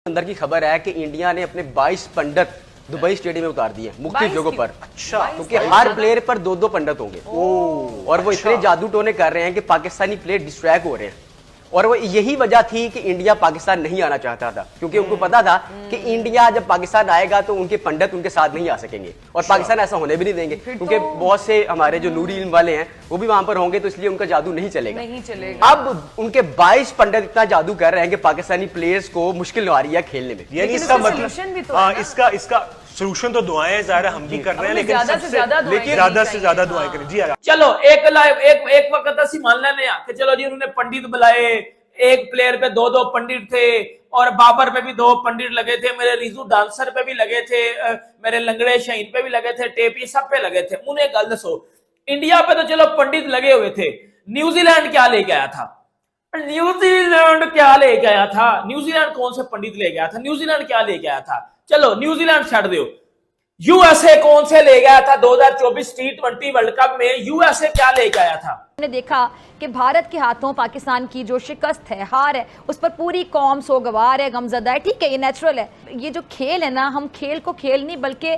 अंदर की खबर है कि इंडिया ने अपने 22 पंडित दुबई स्टेडियम में उतार दिए मुख्तलिफ जगहों पर। अच्छा, क्योंकि हर प्लेयर पर दो पंडित होंगे और वो इतने जादू टोने कर रहे हैं कि पाकिस्तानी प्लेयर डिस्ट्रैक्ट हो रहे हैं। और वो यही वजह थी कि इंडिया पाकिस्तान नहीं आना चाहता था, क्योंकि उनको पता था कि इंडिया जब पाकिस्तान आएगा तो उनके पंडित उनके साथ नहीं आ सकेंगे और पाकिस्तान ऐसा होने भी नहीं देंगे, क्योंकि बहुत से हमारे जो नूरी इल्म वाले हैं वो भी वहां पर होंगे, तो इसलिए उनका जादू नहीं चलेगा। अब उनके 22 पंडित इतना जादू कर रहे हैं कि पाकिस्तानी प्लेयर्स को मुश्किल आ रही है खेलने में। यानी इसका मतलब इसका सोल्यूशन तो दुआएं ज़ाहिर हम भी कर रहे हैं, लेकिन ज्यादा से ज्यादा दुआएं करें। जी चलो एक वक्त ऐसी मान लेने कि चलो जी उन्होंने पंडित बुलाए, एक प्लेयर पे दो पंडित थे और बाबर पे भी 2 पंडित लगे थे, मेरे रिजू डांसर पे भी लगे थे, मेरे लंगड़े शहीन पे भी लगे थे, टेपी सब पे लगे थे। उन्हें गल दसो, इंडिया पे तो चलो पंडित लगे हुए थे, न्यूजीलैंड क्या लेके आया था? न्यूजीलैंड कौन से पंडित ले गया था? न्यूजीलैंड क्या ले गया था? चलो न्यूजीलैंड छाड़ दो, यूएसए कौन से ले गया था 2024 T20 वर्ल्ड कप में? यूएसए क्या लेके आया था? हमने देखा कि भारत के हाथों पाकिस्तान की जो शिकस्त है, हार है, उस पर पूरी कौम सोगवार है, गमजदा है। ठीक है, ये नेचुरल है। ये जो खेल है ना, हम खेल को खेल नहीं बल्कि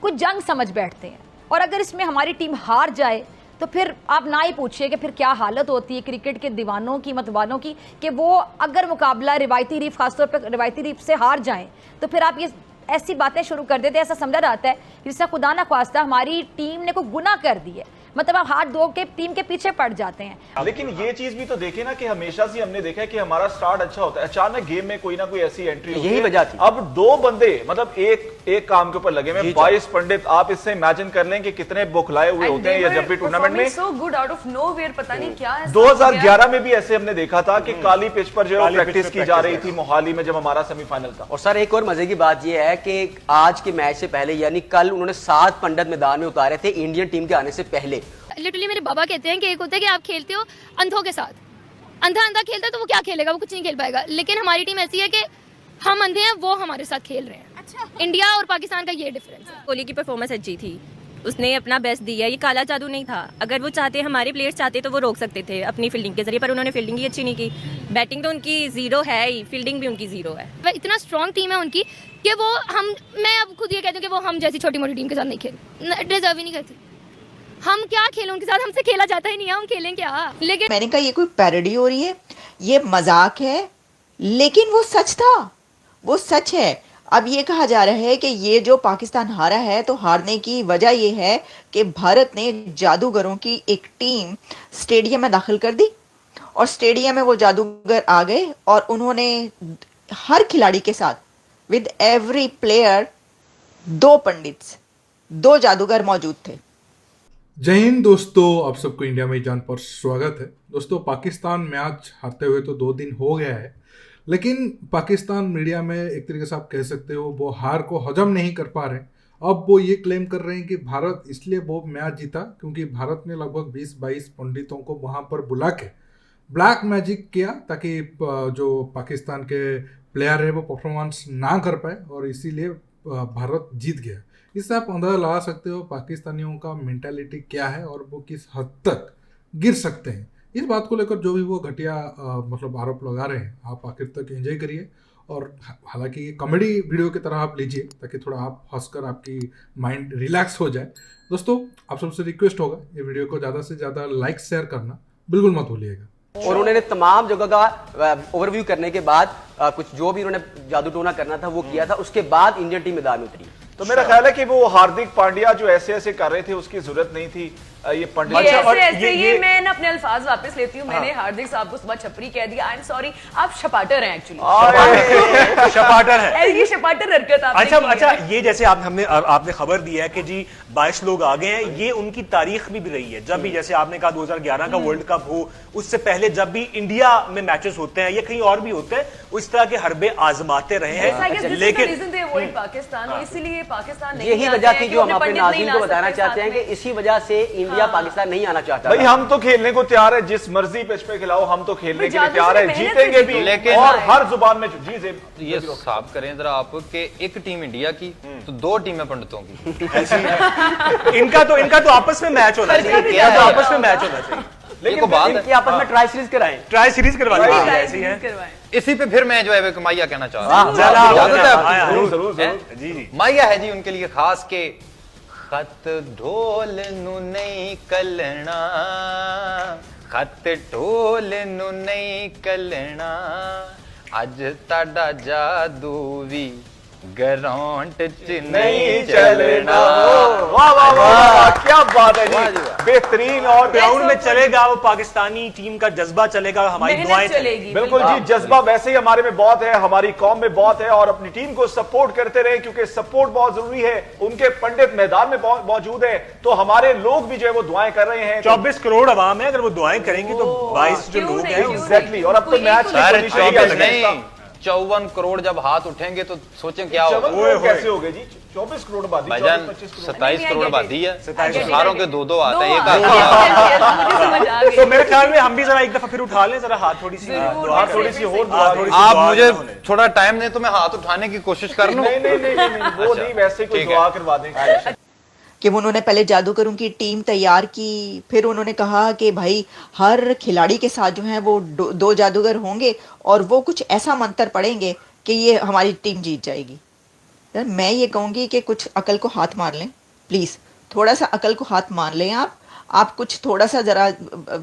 कुछ जंग समझ बैठते हैं, और अगर इसमें हमारी टीम हार जाए तो फिर आप ना ही पूछिए कि फिर क्या हालत होती है क्रिकेट के दीवानों की, मतवालों की, कि वो अगर मुकाबला रिवायती रीफ, खासतौर पर रिवायती रीफ से हार जाएं तो फिर आप ये ऐसी बातें शुरू कर देते हैं। ऐसा समझा जाता है जिससे खुदा ना ख्वास्ता हमारी टीम ने कोई गुनाह कर दी है, मतलब आप हाथ धो के टीम के पीछे पड़ जाते हैं। लेकिन ये चीज भी तो देखे ना कि हमेशा से हमने देखा है कि हमारा स्टार्ट अच्छा होता है, अचानक गेम में कोई ना कोई ऐसी एंट्री होती है। यही वजह थी। अब 2 बंदे मतलब एक काम के ऊपर लगे हुए, 22 पंडित। आप इससे इमेजिन कर लें कि कितने बौखलाए हुए होते हैं या जब भी टूर्नामेंट में। So good out of nowhere, पता नहीं क्या है। 2011 में भी ऐसे हमने देखा था कि काली पिच पर जो प्रैक्टिस की जा रही थी मोहाली में, जब हमारा सेमीफाइनल था। और सर एक और मजे की बात यह है कि आज के मैच से पहले यानी कल उन्होंने 7 पंडित मैदान में उतारे थे इंडियन टीम के आने से पहले। लिटरली मेरे बाबा कहते हैं कि एक होता है कि आप खेलते हो अंधों के साथ, अंधा खेलता है तो वो क्या खेलेगा, वो कुछ नहीं खेल पाएगा। लेकिन हमारी टीम ऐसी है कि हम अंधे हैं, वो हमारे साथ खेल रहे हैं। अच्छा, इंडिया और पाकिस्तान का ये डिफरेंस है। कोहली की परफॉर्मेंस अच्छी थी, उसने अपना बेस्ट दिया, ये काला जादू नहीं था। अगर वो चाहते, हमारे प्लेयर्स चाहते तो वो रोक सकते थे अपनी फील्डिंग के जरिए, पर उन्होंने फील्डिंग ही अच्छी नहीं की। बैटिंग तो उनकी 0 है ही, फील्डिंग भी उनकी 0 है। इतना स्ट्रॉन्ग टीम है उनकी कि वो मैं अब खुद ये कहती हूँ कि वो हम जैसी छोटी मोटी टीम के साथ नहीं खेल, डिजर्व ही नहीं करते। हम क्या खेलें उनके साथ, हमसे खेला जाता ही नहीं है, हम खेलें क्या? लेकिन मैंने कहा ये कोई पैरोडी हो रही है, ये मजाक है, लेकिन वो सच था, वो सच है। अब ये कहा जा रहा है कि ये जो पाकिस्तान हारा है, तो हारने की वजह ये है कि भारत ने जादूगरों की एक टीम स्टेडियम में दाखिल कर दी, और स्टेडियम में वो जादूगर आ गए और उन्होंने हर खिलाड़ी के साथ विद एवरी प्लेयर 2 पंडित, 2 जादूगर मौजूद थे। जय हिंद दोस्तों, आप सबको इंडिया में जान पर स्वागत है। दोस्तों, पाकिस्तान मैच हारते हुए तो 2 दिन हो गया है, लेकिन पाकिस्तान मीडिया में एक तरीके से आप कह सकते हो वो हार को हजम नहीं कर पा रहे। अब वो ये क्लेम कर रहे हैं कि भारत इसलिए वो मैच जीता क्योंकि भारत ने लगभग 20-22 पंडितों को वहाँ पर बुला के ब्लैक मैजिक किया, ताकि जो पाकिस्तान के प्लेयर है वो परफॉर्मेंस ना कर पाए, और इसीलिए भारत जीत गया। इससे आप अंदाजा लगा सकते हो पाकिस्तानियों का मेंटालिटी क्या है और वो किस हद तक गिर सकते हैं। इस बात को लेकर जो भी वो घटिया मतलब आरोप लगा रहे हैं, आप आखिर तक एंजॉय करिए। और हालांकि ये कॉमेडी वीडियो की तरह आप लीजिए, ताकि थोड़ा आप हंसकर आपकी माइंड रिलैक्स हो जाए। दोस्तों, आप सबसे रिक्वेस्ट होगा ये वीडियो को ज़्यादा से ज़्यादा लाइक शेयर करना बिल्कुल मत भूलिएगा। और उन्होंने तमाम जगह का ओवरव्यू करने के बाद कुछ जो भी उन्होंने जादू टोना करना था वो किया था, उसके बाद इंडियन टीम मैदान में उतरी। तो मेरा ख्याल है कि वो हार्दिक पांड्या जो ऐसे कर रहे थे उसकी जरूरत नहीं थी। ये पंडित ये मैं ना अपने अल्फाज वापस लेती हूँ। मैंने हार्दिक साहब को सुबह छपरी कह दिया। आई एम सॉरी, आप शपाटर हैं एक्चुअली। शपाटर है ये शपाटर हरकत आपने अच्छा, ये जैसे आपने खबर दी है कि जी 22 लोग आ गए हैं, ये उनकी तारीख भी रही है। जब भी जैसे आपने कहा 2011 का वर्ल्ड कप हो, उससे पहले जब भी इंडिया में मैचेस होते हैं या कहीं और भी होते हैं, उस तरह के हरबे आजमाते रहे हैं। लेकिन पाकिस्तान, इसीलिए पाकिस्तान नहीं, यही वजह थी जो हम अपने नाज़रीन को बताना चाहते हैं कि इसी वजह से इंडिया पाकिस्तान नहीं आना चाहता। भाई हम तो खेलने को तैयार है, जिस मर्जी पिच पे खिलाओ हम तो खेलने के लिए तैयार है, जीतेंगे भी, लेकिन और हर जुबान में जी ये साफ करें जरा आप कि एक टीम इंडिया की तो 2 टीमें पंडितों की। इनका तो आपस में मैच होना चाहिए, आपस में मैच होना चाहिए। ये तो बात इनकी आपस में ट्राई सीरीज कराएं। ट्राई सीरीज करवा दी ट्राई ऐसी है। सीरीज करवाएं। इसी पे फिर मैं जो है माइया कहना चाह रहा हूँ। जरा इजाजत है आपकी? जरूर जरूर हैं? जरूर। जी जी माइया है जी उनके लिए खास के खत ढोल नु नहीं कलना, खत ढोल नु नहीं कलना, अज ताड़ा जादू भी ग्राउंड च नहीं चलना। वाह वाह वाह, क्या बात है वाह जी, जी वाह। बेहतरीन। और ग्राउंड में चलेगा वो पाकिस्तानी टीम का जज्बा चलेगा, हमारी दुआएं मेहनत चलेगी। बिल्कुल जी, जज्बा वैसे ही हमारे में बहुत है, हमारी कौम में बहुत है, और अपनी टीम को सपोर्ट करते रहे क्योंकि सपोर्ट बहुत जरूरी है। उनके पंडित मैदान में मौजूद है, तो हमारे लोग भी जो है वो दुआएं कर रहे हैं। 24 करोड़ आवाम है, अगर वो दुआएं करेंगे तो 22 जो क्यों लोग नहीं, हैं क्यों एग्जैक्टली। और अब तो मैच सर 24 नहीं 54 करोड़ जब हाथ उठेंगे तो सोचें क्या होगा। कैसे हो गए जी? 24 करोड़ आबादी, भाईजान 25 करोड़। 27 करोड़ आबादी है, 27 सारों के दो आते हैं, एक मुझे समझ आ गई। तो मेरे ख्याल में हम भी जरा एक दफा फिर उठा लें, जरा हाथ थोड़ी सी जरूर, दुआ थोड़ी थोड़ी सी सी और दुआ। हाँ, थोड़ी सी आप दुआ मुझे होने। थोड़ा टाइम दें तो मैं हाथ उठाने की कोशिश कर लूं। नहीं नहीं नहीं नहीं, वो नहीं, वैसे कोई ठीक है। दुआ करवा दें। कि उन्होंने पहले जादूगरों की टीम तैयार की, फिर उन्होंने कहा कि भाई हर खिलाड़ी के साथ जो है वो दो जादूगर होंगे और वो कुछ ऐसा मंत्र पढ़ेंगे कि ये हमारी टीम जीत जाएगी। यार मैं ये कहूँगी कि कुछ अकल को हाथ मार लें प्लीज़, थोड़ा सा अकल को हाथ मार लें। आप कुछ थोड़ा सा ज़रा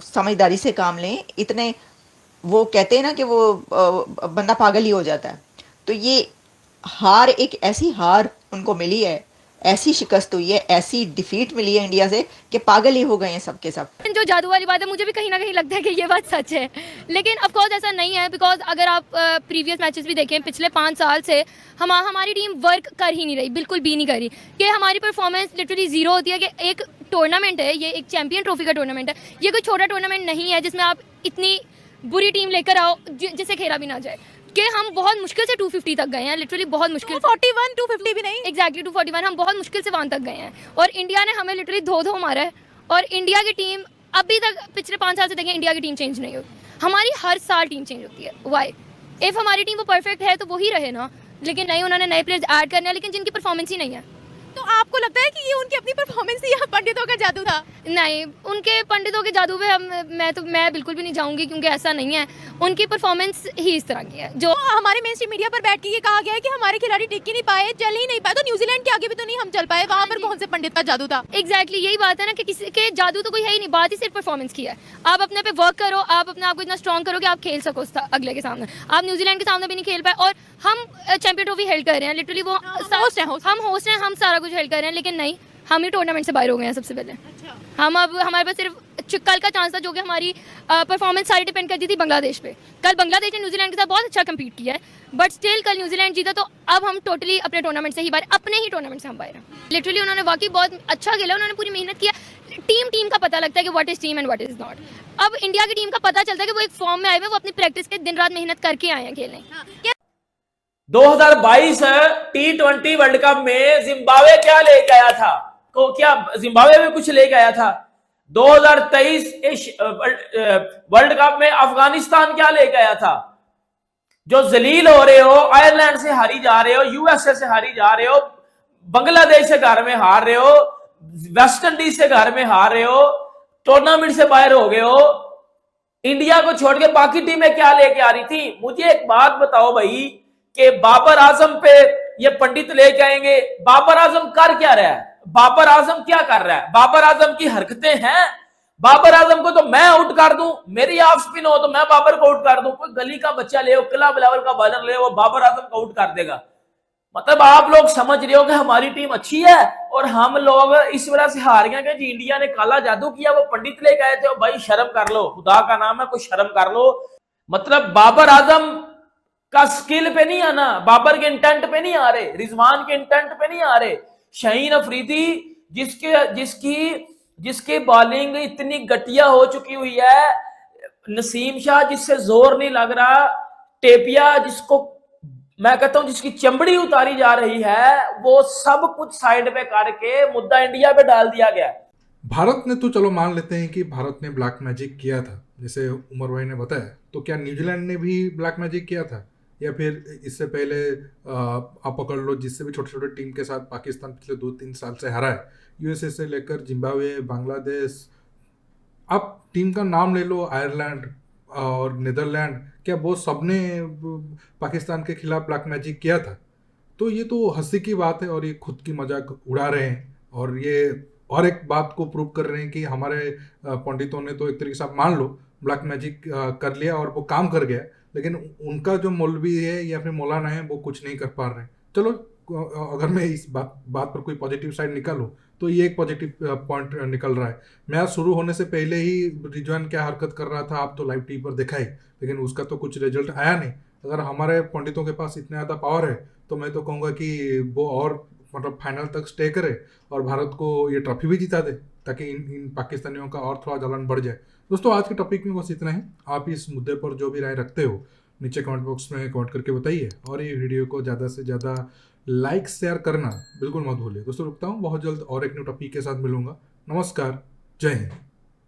समझदारी से काम लें। इतने वो कहते हैं ना कि वो बंदा पागल ही हो जाता है। तो ये हार, एक ऐसी हार उनको मिली है, ऐसी शिकस्त हुई है, ऐसी डिफीट मिली है इंडिया से कि पागल ही हो गए हैं सबके सब। जो जादू वाली बात है, मुझे भी कहीं ना कहीं लगता है कि ये बात सच है, लेकिन ऑफ कोर्स ऐसा नहीं है। बिकॉज अगर आप प्रीवियस मैचेस भी देखें, पिछले 5 साल से हमारी टीम वर्क कर ही नहीं रही, बिल्कुल भी नहीं कर रही। कि हमारी परफॉर्मेंस लिटरली जीरो होती है। कि एक टूर्नामेंट है, ये एक चैंपियन ट्रॉफी का टूर्नामेंट है, ये कोई छोटा टूर्नामेंट नहीं है जिसमें आप इतनी बुरी टीम लेकर आओ जिसे खेला भी ना जाए। कि हम बहुत मुश्किल से 250 तक गए हैं, लिटरली बहुत मुश्किल। 241 250 भी नहीं, एग्जैक्टली 241, हम बहुत मुश्किल से वहाँ तक गए हैं। और इंडिया ने हमें लिटरली 2-2 मारा है। और इंडिया की टीम अभी तक पिछले 5 साल से देखें, इंडिया की टीम चेंज नहीं हुई। हमारी हर साल टीम चेंज होती है। वाई? इफ हमारी टीम वो परफेक्ट है तो वही रहे ना, लेकिन नहीं, उन्होंने नए प्लेयर्स ऐड करने हैं, लेकिन जिनकी परफॉर्मेंस ही नहीं है। तो आपको लगता है कि ये उनकी अपनी परफॉर्मेंस थी या पंडितों का जादू था? नहीं, उनके पंडितों के जादू पे मैं बिल्कुल भी नहीं जाऊंगी, क्योंकि ऐसा नहीं है। उनकी परफॉर्मेंस ही इस तरह की है। जो हमारे मेन स्ट्रीम मीडिया पर बैठ के ये कहा गया है कि हमारे खिलाड़ी टिक ही नहीं पाए, चल ही नहीं पाए, तो न्यूजीलैंड के आगे भी तो नहीं हम चल पाए, वहां पर कौन से पंडित का जादू था? एग्जैक्टली यही बात है ना कि किसी के जादू तो कोई है ही नहीं, बात ही सिर्फ परफॉर्मेंस की है। आप अपने पे वर्क करो, आप अपने आप को इतना स्ट्रॉन्ग करो कि आप खेल सको अगले के सामने। आप न्यूजीलैंड के सामने भी नहीं खेल पाए, और हम चैंपियन ट्रॉफी हेल्ड कर रहे हैं। लिटरली वो हम होस्ट हैं, हम सारा कुछ हेल्ड कर रहे हैं, लेकिन नहीं, हम ही टूर्नामेंट से बाहर हो गए हैं सबसे पहले। हम अब हमारे पास सिर्फ कल का चांस था, जो कि हमारी परफॉर्मेंस सारी डिपेंड करती थी बांग्लादेश पे। कल बांग्लादेश ने न्यूजीलैंड के साथ बहुत अच्छा कम्पीट किया है, बट स्टिल कल न्यूजीलैंड जीता, तो अब हम टोटली अपने टूर्नामेंट से ही बाहर, अपने ही टूर्नामेंट से हम बाहर हैं। लिटरली उन्होंने वाकई बहुत अच्छा खेला, उन्होंने पूरी मेहनत किया। टीम का पता लगता है कि what is team and what is not. अब इंडिया की टीम का पता चलता है कि वो एक फॉर्म में आए हुए, वो अपनी प्रैक्टिस के दिन रात मेहनत करके आए हैं खेलने। 2022 T20 वर्ल्ड कप में जिम्बाब्वे क्या लेके आया था? क्या जिम्बाब्वे में कुछ लेके आया था? 2023 वर्ल्ड कप में अफगानिस्तान क्या लेके आया था? जो जलील हो रहे हो, आयरलैंड से हारी जा रहे हो, यूएसए से हारी जा रहे हो, बांग्लादेश से घर में हार रहे हो, वेस्ट इंडीज से घर में हार रहे हो, टूर्नामेंट से बाहर हो गए हो। इंडिया को छोड़ के बाकी टीमें क्या लेके आ रही थी? मुझे एक बात बताओ भाई, कि बाबर आजम पे ये पंडित लेके आएंगे। बाबर आजम कर क्या रहा है? बाबर आजम क्या कर रहा है? बाबर आजम की हरकतें हैं। बाबर आजम को तो मैं आउट कर दूं, मेरी ऑफ स्पिन हो तो मैं बाबर को आउट कर दूं। कोई गली का बच्चा ले, क्लब लेवल का बॉलर ले, वो बाबर आजम को आउट कर देगा। मतलब आप लोग समझ रहे हो कि हमारी टीम अच्छी है और हम लोग इस वजह से हार गए कि जी इंडिया ने काला जादू किया, वो पंडित लेके आए थे। भाई शर्म कर लो, खुदा का नाम है, कुछ शर्म कर लो। मतलब बाबर आजम का स्किल पे नहीं आना, बाबर के इंटेंट पे नहीं आ रहे, रिजवान के इंटेंट पे नहीं आ रहे। शाहीन अफरीदी जिसकी बॉलिंग इतनी घटिया हो चुकी हुई है, नसीम शाह जिससे जोर नहीं लग रहा, टेपिया जिसको मैं कहता हूं जिसकी चमड़ी उतारी जा रही है, वो सब कुछ साइड पे करके मुद्दा इंडिया पे डाल दिया गया। भारत ने तो चलो मान लेते हैं कि भारत ने ब्लैक मैजिक किया था, जैसे उमर भाई ने बताया, तो क्या न्यूजीलैंड ने भी ब्लैक मैजिक किया था? या फिर इससे पहले आप पकड़ लो जिससे भी छोटे छोटे टीम के साथ पाकिस्तान पिछले 2-3 साल से हारा है, यूएसए से लेकर जिम्बाब्वे, बांग्लादेश, आप टीम का नाम ले लो, आयरलैंड और नीदरलैंड, क्या वो सबने पाकिस्तान के खिलाफ ब्लैक मैजिक किया था? तो ये तो हंसी की बात है और ये खुद की मजाक उड़ा रहे हैं और ये और एक बात को प्रूव कर रहे हैं कि हमारे पंडितों ने तो एक तरीके से आप मान लो ब्लैक मैजिक कर लिया और वो काम कर गया, लेकिन उनका जो मौलवी है या फिर मौलाना है वो कुछ नहीं कर पा रहे हैं। चलो अगर मैं इस बात पर कोई पॉजिटिव साइड निकालूं तो ये एक पॉजिटिव पॉइंट निकल रहा है। मैच शुरू होने से पहले ही रिजवान क्या हरकत कर रहा था आप तो लाइव टीवी पर देखा ही, लेकिन उसका तो कुछ रिजल्ट आया नहीं। अगर हमारे पंडितों के पास इतना ज़्यादा पावर है तो मैं तो कहूँगा कि वो और मतलब फाइनल तक स्टे करे और भारत को ये ट्रॉफी भी जिता दे, ताकि इन पाकिस्तानियों का और थोड़ा जलन बढ़ जाए। दोस्तों आज के टॉपिक में बस इतना ही। आप इस मुद्दे पर जो भी राय रखते हो नीचे कमेंट बॉक्स में कमेंट करके बताइए और ये वीडियो को ज़्यादा से ज़्यादा लाइक शेयर करना बिल्कुल मत भूलिए। दोस्तों रुकता हूँ, बहुत जल्द और एक न्यू टॉपिक के साथ मिलूंगा। नमस्कार, जय हिंद।